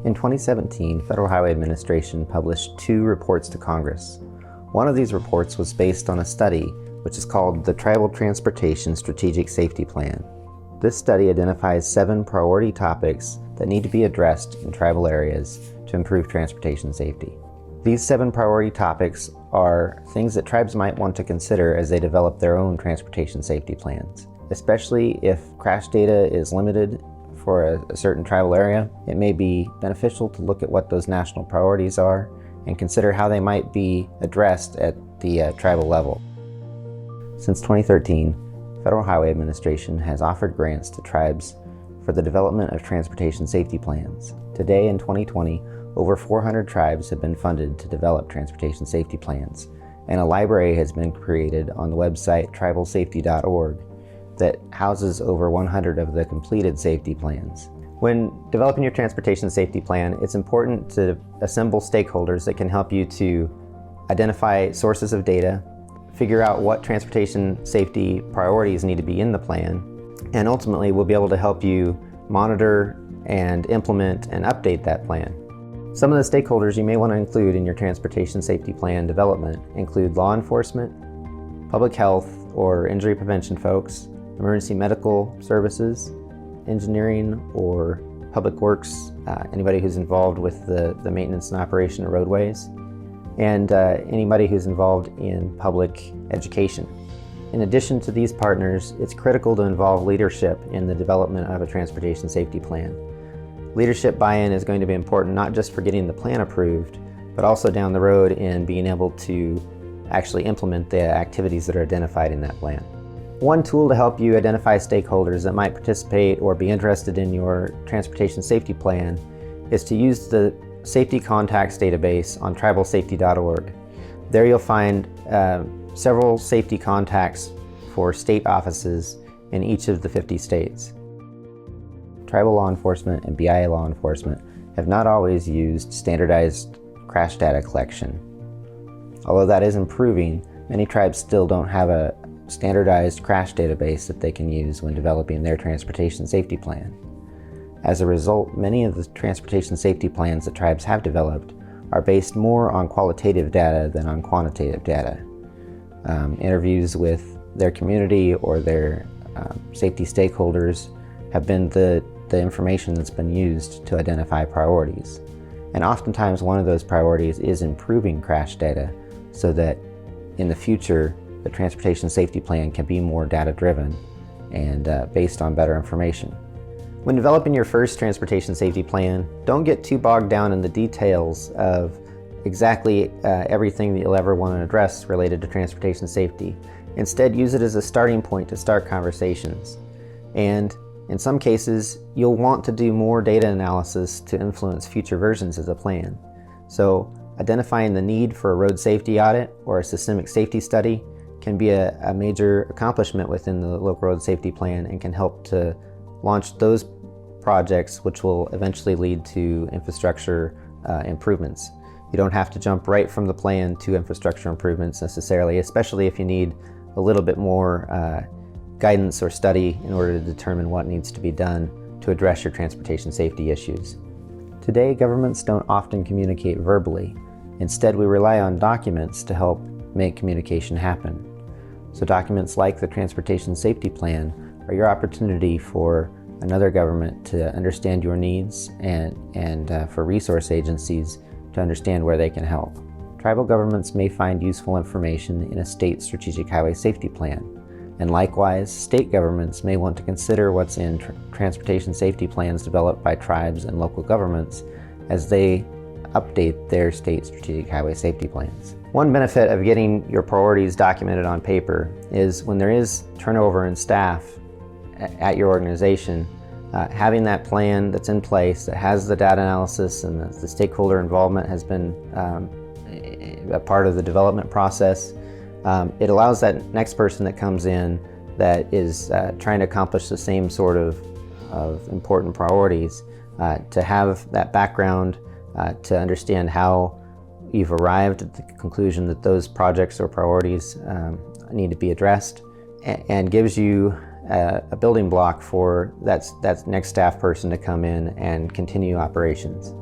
In 2017, Federal Highway Administration published 2 reports to Congress. One of these reports was based on a study which is called the Tribal Transportation Strategic Safety Plan. This study identifies 7 priority topics that need to be addressed in tribal areas to improve transportation safety. These 7 priority topics are things that tribes might want to consider as they develop their own transportation safety plans. Especially if crash data is limited for a certain tribal area, it may be beneficial to look at what those national priorities are and consider how they might be addressed at the tribal level. Since 2013, Federal Highway Administration has offered grants to tribes for the development of transportation safety plans. Today, in 2020, over 400 tribes have been funded to develop transportation safety plans, and a library has been created on the website tribalsafety.org that houses over 100 of the completed safety plans. When developing your transportation safety plan, it's important to assemble stakeholders that can help you to identify sources of data, figure out what transportation safety priorities need to be in the plan, and ultimately we'll be able to help you monitor and implement and update that plan. Some of the stakeholders you may want to include in your transportation safety plan development include law enforcement, public health or injury prevention folks, emergency medical services, engineering or public works, anybody who's involved with the maintenance and operation of roadways, and anybody who's involved in public education. In addition to these partners, it's critical to involve leadership in the development of a transportation safety plan. Leadership buy-in is going to be important not just for getting the plan approved, but also down the road in being able to actually implement the activities that are identified in that plan. One tool to help you identify stakeholders that might participate or be interested in your transportation safety plan is to use the Safety Contacts database on tribalsafety.org. There you'll find several safety contacts for state offices in each of the 50 states. Tribal law enforcement and BIA law enforcement have not always used standardized crash data collection. Although that is improving, many tribes still don't have a standardized crash database that they can use when developing their transportation safety plan. As a result, many of the transportation safety plans that tribes have developed are based more on qualitative data than on quantitative data. Interviews with their community or their safety stakeholders have been the information that's been used to identify priorities. And oftentimes one of those priorities is improving crash data so that in the future the transportation safety plan can be more data-driven and based on better information. When developing your first transportation safety plan, don't get too bogged down in the details of exactly everything that you'll ever want to address related to transportation safety. Instead, use it as a starting point to start conversations. And in some cases, you'll want to do more data analysis to influence future versions of the plan. So identifying the need for a road safety audit or a systemic safety study can be a major accomplishment within the local road safety plan and can help to launch those projects which will eventually lead to infrastructure improvements. You don't have to jump right from the plan to infrastructure improvements necessarily, especially if you need a little bit more guidance or study in order to determine what needs to be done to address your transportation safety issues. Today, governments don't often communicate verbally. Instead, we rely on documents to help make communication happen. So documents like the Transportation Safety Plan are your opportunity for another government to understand your needs and for resource agencies to understand where they can help. Tribal governments may find useful information in a state strategic highway safety plan. And likewise, state governments may want to consider what's in transportation safety plans developed by tribes and local governments as they update their state strategic highway safety plans. One benefit of getting your priorities documented on paper is when there is turnover in staff at your organization, having that plan that's in place that has the data analysis and the stakeholder involvement has been a part of the development process. It allows that next person that comes in that is trying to accomplish the same sort of important priorities to have that background, to understand how you've arrived at the conclusion that those projects or priorities need to be addressed, and gives you a building block for that next staff person to come in and continue operations.